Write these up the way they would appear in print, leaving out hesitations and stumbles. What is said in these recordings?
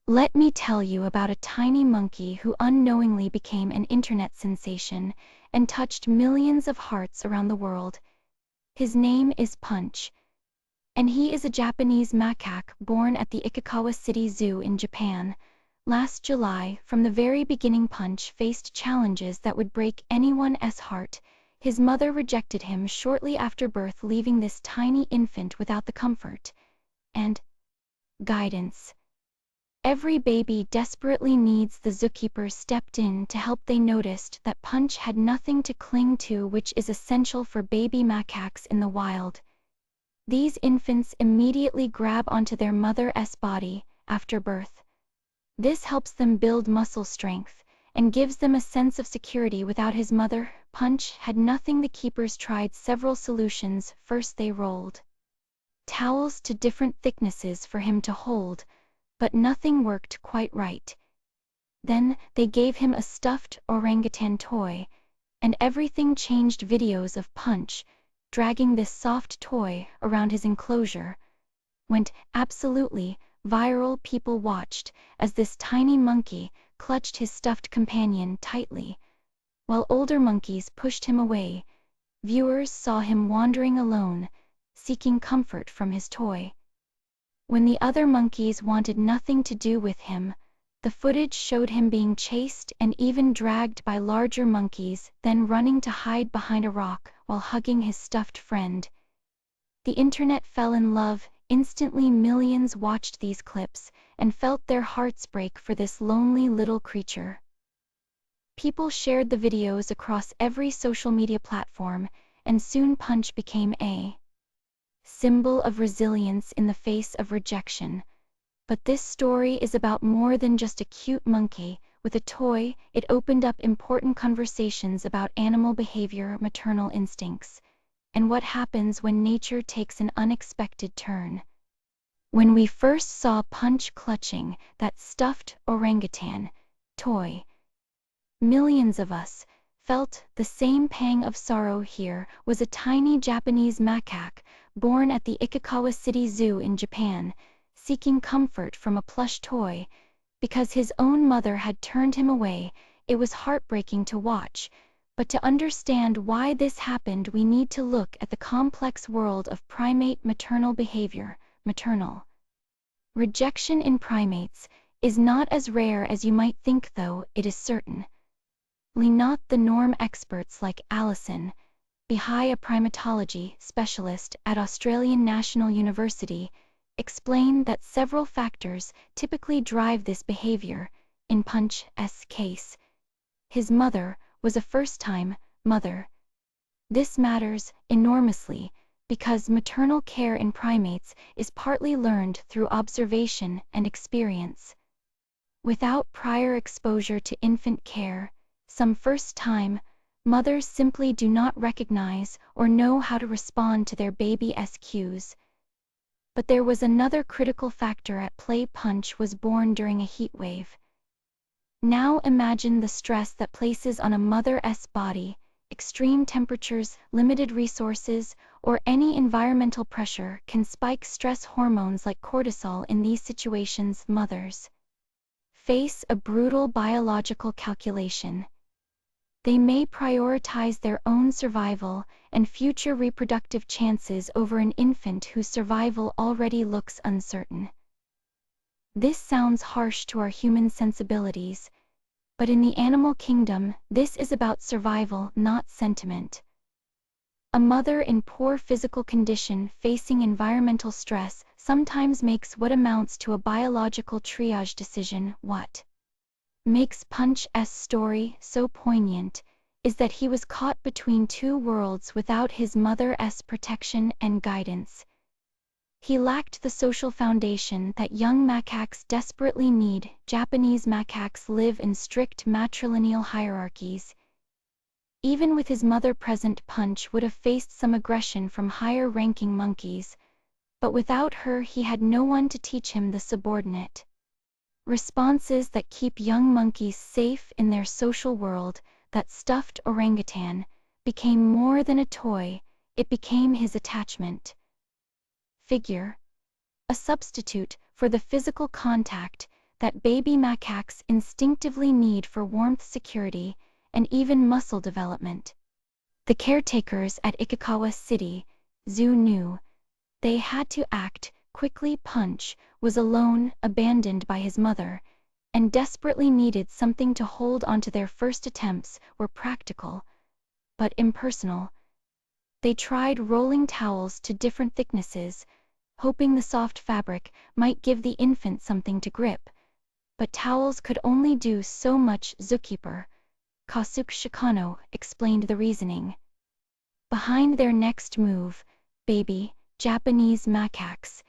Let me tell you about a tiny monkey who unknowingly became an internet sensation and touched millions of hearts around the world. His name is Punch, and he is a Japanese macaque born at the Ikikawa City Zoo in Japan. Last July, from the very beginning, Punch faced challenges that would break anyone's heart. His mother rejected him shortly after birth, leaving this tiny infant without the comfort and guidance every baby desperately needs. The zookeepers stepped in to help. They noticed that Punch had nothing to cling to, which is essential for baby macaques in the wild. These infants immediately grab onto their mother's body after birth. This helps them build muscle strength and gives them a sense of security. Without his mother, Punch had nothing. The keepers tried several solutions. First, they rolled towels to different thicknesses for him to hold, but nothing worked quite right. Then they gave him a stuffed orangutan toy, and everything changed. Videos of Punch dragging this soft toy around his enclosure went absolutely viral. People watched as this tiny monkey clutched his stuffed companion tightly, while older monkeys pushed him away. Viewers saw him wandering alone, seeking comfort from his toy. When the other monkeys wanted nothing to do with him, the footage showed him being chased and even dragged by larger monkeys, then running to hide behind a rock while hugging his stuffed friend. The internet fell in love instantly. Millions watched these clips and felt their hearts break for this lonely little creature. People shared the videos across every social media platform, and soon Punch became a symbol of resilience in the face of rejection. But this story is about more than just a cute monkey with a toy. It opened up important conversations about animal behavior, maternal instincts, and what happens when nature takes an unexpected turn. When we first saw Punch clutching that stuffed orangutan toy, millions of us felt the same pang of sorrow. Here was a tiny Japanese macaque born at the Ikikawa City Zoo in Japan, seeking comfort from a plush toy because his own mother had turned him away. It was heartbreaking to watch, but to understand why this happened, we need to look at the complex world of primate maternal behavior. Maternal rejection in primates is not as rare as you might think, though it is certainly not the norm. Experts like Alison Behi, a primatology specialist at Australian National University, explain that several factors typically drive this behavior. In Punch's case, his mother was a first-time mother. This matters enormously because maternal care in primates is partly learned through observation and experience. Without prior exposure to infant care, some first-time mothers simply do not recognize or know how to respond to their baby's cues. But there was another critical factor at play. Punch was born during a heat wave. Now imagine the stress that places on a mother's body. Extreme temperatures, limited resources, or any environmental pressure can spike stress hormones like cortisol. In these situations, mothers face a brutal biological calculation. They may prioritize their own survival and future reproductive chances over an infant whose survival already looks uncertain. This sounds harsh to our human sensibilities, but in the animal kingdom, this is about survival, not sentiment. A mother in poor physical condition facing environmental stress sometimes makes what amounts to a biological triage decision. What makes Punch's story so poignant is that he was caught between two worlds without his mother's protection and guidance. He lacked the social foundation that young macaques desperately need. Japanese macaques live in strict matrilineal hierarchies. Even with his mother present, Punch would have faced some aggression from higher-ranking monkeys, but without her he had no one to teach him the subordinate responses that keep young monkeys safe in their social world. That stuffed orangutan became more than a toy, it became his attachment figure, a substitute for the physical contact that baby macaques instinctively need for warmth, security, and even muscle development. The caretakers at Ikikawa City Zoo knew they had to act quickly. Punch was alone, abandoned by his mother, and desperately needed something to hold onto. Their first attempts were practical, but impersonal. They tried rolling towels to different thicknesses, hoping the soft fabric might give the infant something to grip. But towels could only do so much. Zookeeper Kasuke Shikano explained the reasoning behind their next move. Baby Japanese macaques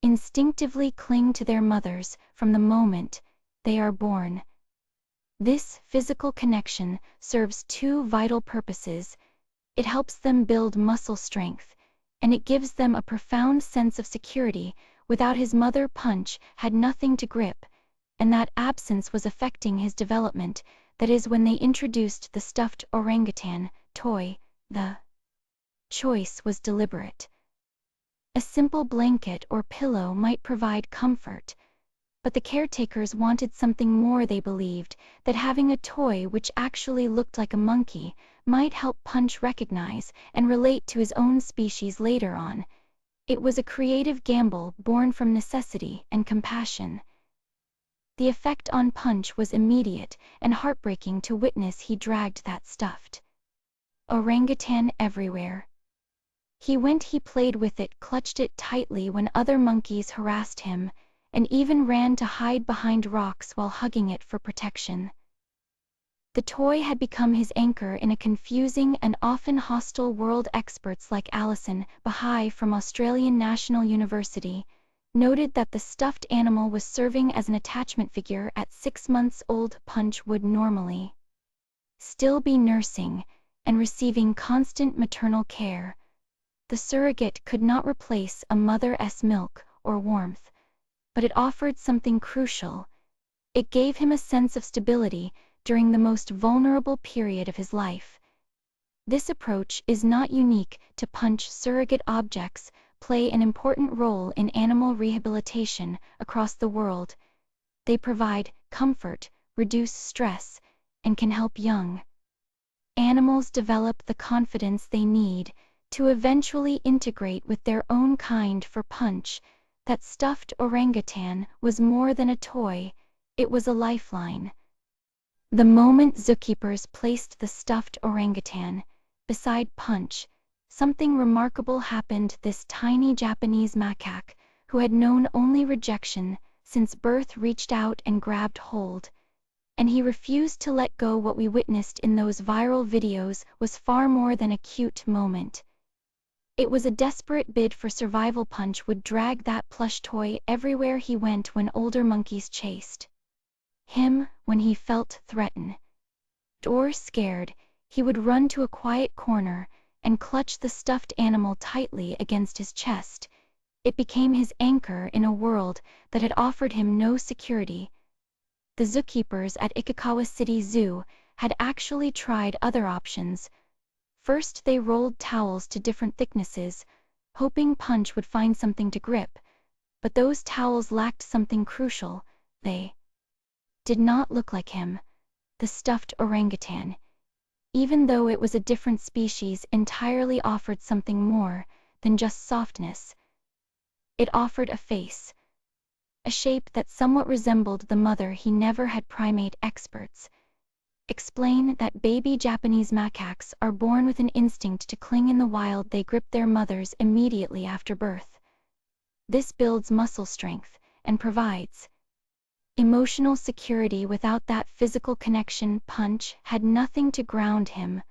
instinctively cling to their mothers from the moment they are born. This physical connection serves two vital purposes. It helps them build muscle strength, and it gives them a profound sense of security. Without his mother, Punch had nothing to grip, and that absence was affecting his development. That is, when they introduced the stuffed orangutan toy, the choice was deliberate. A simple blanket or pillow might provide comfort, but the caretakers wanted something more. They believed that having a toy which actually looked like a monkey might help Punch recognize and relate to his own species later on. It was a creative gamble born from necessity and compassion. The effect on Punch was immediate and heartbreaking to witness. He dragged that stuffed orangutan everywhere. He played with it, clutched it tightly when other monkeys harassed him, and even ran to hide behind rocks while hugging it for protection. The toy had become his anchor in a confusing and often hostile world. Experts like Alison Bahai from Australian National University noted that the stuffed animal was serving as an attachment figure. At 6 months old, Punch would normally still be nursing and receiving constant maternal care. The surrogate could not replace a mother's milk or warmth, but it offered something crucial. It gave him a sense of stability during the most vulnerable period of his life. This approach is not unique to Punch. Surrogate objects play an important role in animal rehabilitation across the world. They provide comfort, reduce stress, and can help young animals develop the confidence they need to eventually integrate with their own kind. For Punch, that stuffed orangutan was more than a toy, it was a lifeline. The moment zookeepers placed the stuffed orangutan beside Punch, something remarkable happened. This tiny Japanese macaque, who had known only rejection since birth, reached out and grabbed hold, and he refused to let go. What we witnessed in those viral videos was far more than a cute moment. It was a desperate bid for survival. Punch would drag that plush toy everywhere he went when older monkeys chased him. When he felt threatened or scared, he would run to a quiet corner and clutch the stuffed animal tightly against his chest. It became his anchor in a world that had offered him no security. The zookeepers at Ikikawa City Zoo had actually tried other options. First, they rolled towels to different thicknesses, hoping Punch would find something to grip. But those towels lacked something crucial. They did not look like him. The stuffed orangutan, even though it was a different species entirely, offered something more than just softness. It offered a face, a shape that somewhat resembled the mother he never had. Primate experts explain that baby Japanese macaques are born with an instinct to cling in the wild. They grip their mothers immediately after birth. This builds muscle strength and provides emotional security. Without that physical connection, Punch had nothing to ground him.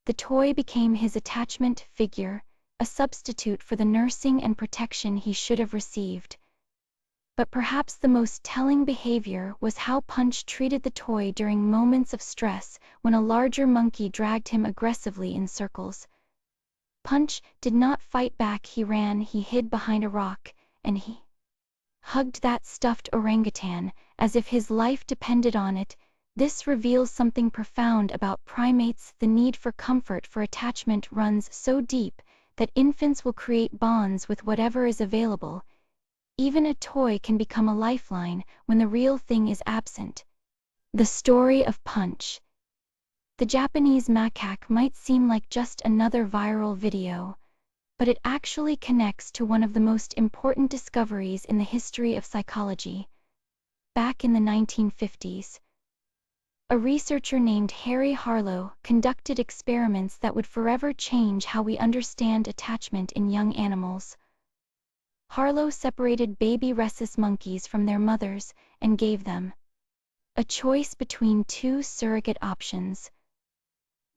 The toy became his attachment figure, a substitute for the nursing and protection he should have received. But perhaps the most telling behavior was how Punch treated the toy during moments of stress. When a larger monkey dragged him aggressively in circles, Punch did not fight back. He ran, he hid behind a rock, and he hugged that stuffed orangutan as if his life depended on it. This reveals something profound about primates. The need for comfort, for attachment, runs so deep that infants will create bonds with whatever is available, even a toy can become a lifeline when the real thing is absent. The story of Punch. The Japanese macaque might seem like just another viral video, but it actually connects to one of the most important discoveries in the history of psychology. Back in the 1950s, a researcher named Harry Harlow conducted experiments that would forever change how we understand attachment in young animals. Harlow separated baby rhesus monkeys from their mothers and gave them a choice between two surrogate options.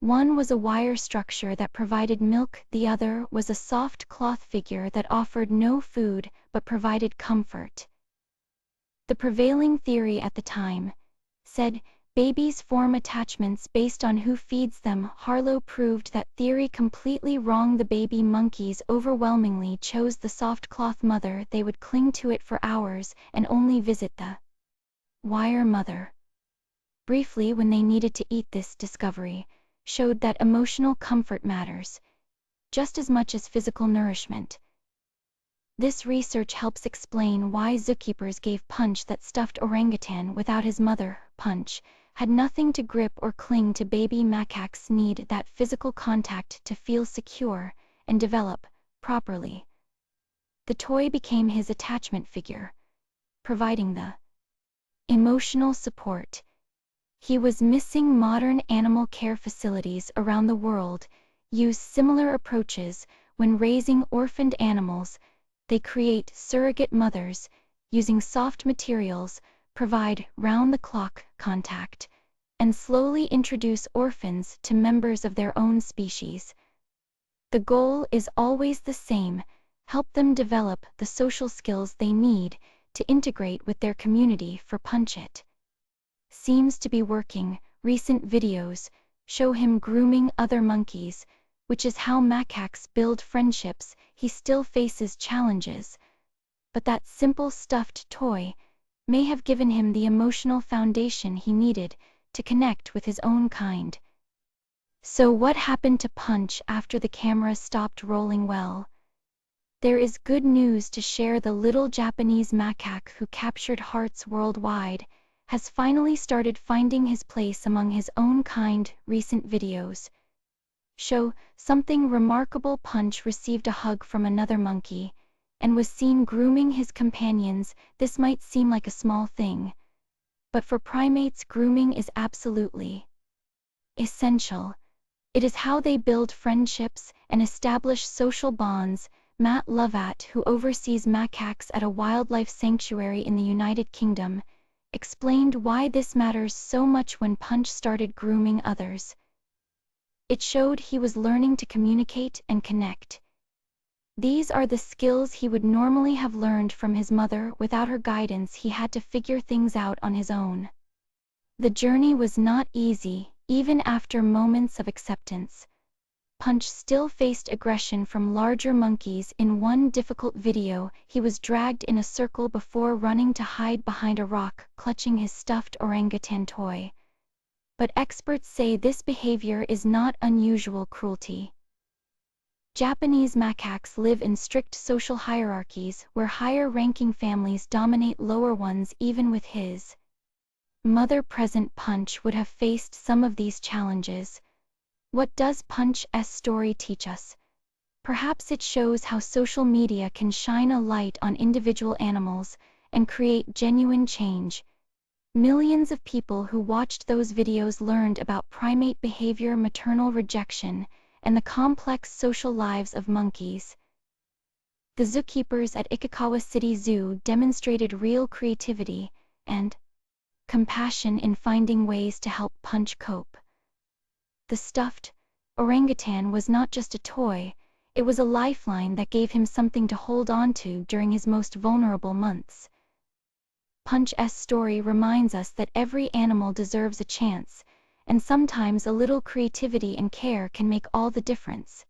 One was a wire structure that provided milk, the other was a soft cloth figure that offered no food but provided comfort. The prevailing theory at the time said babies form attachments based on who feeds them. Harlow proved that theory completely wrong. The baby monkeys overwhelmingly chose the soft cloth mother. They would cling to it for hours and only visit the wire mother briefly when they needed to eat. This discovery showed that emotional comfort matters just as much as physical nourishment. This research helps explain why zookeepers gave Punch that stuffed orangutan without his mother. Punch had nothing to grip or cling to. Baby macaques need that physical contact to feel secure and develop properly. The toy became his attachment figure, providing the emotional support he was missing. Modern animal care facilities around the world use similar approaches when raising orphaned animals. They create surrogate mothers using soft materials, provide round-the-clock contact, and slowly introduce orphans to members of their own species. The goal is always the same: help them develop the social skills they need to integrate with their community. For Punch, it seems to be working. Recent videos show him grooming other monkeys, which is how macaques build friendships. He still faces challenges, but that simple stuffed toy may have given him the emotional foundation he needed to connect with his own kind. So what happened to Punch after the camera stopped rolling? Well, there is good news to share. The little Japanese macaque who captured hearts worldwide has finally started finding his place among his own kind. Recent videos show something remarkable. Punch received a hug from another monkey and was seen grooming his companions. This might seem like a small thing, but for primates, grooming is absolutely essential. It is how they build friendships and establish social bonds. Matt Lovat, who oversees macaques at a wildlife sanctuary in the United Kingdom, explained why this matters so much. When Punch started grooming others, it showed he was learning to communicate and connect. These are the skills he would normally have learned from his mother. Without her guidance, he had to figure things out on his own. The journey was not easy. Even after moments of acceptance, Punch still faced aggression from larger monkeys. In one difficult video, he was dragged in a circle before running to hide behind a rock, clutching his stuffed orangutan toy. But experts say this behavior is not unusual cruelty. Japanese macaques live in strict social hierarchies where higher-ranking families dominate lower ones. Even with his mother present, Punch would have faced some of these challenges. What does Punch's story teach us? Perhaps it shows how social media can shine a light on individual animals and create genuine change. Millions of people who watched those videos learned about primate behavior, maternal rejection, and the complex social lives of monkeys. The zookeepers at Ikikawa City Zoo demonstrated real creativity and compassion in finding ways to help Punch cope. The stuffed orangutan was not just a toy, it was a lifeline that gave him something to hold on to during his most vulnerable months. Punch's story reminds us that every animal deserves a chance, and sometimes a little creativity and care can make all the difference.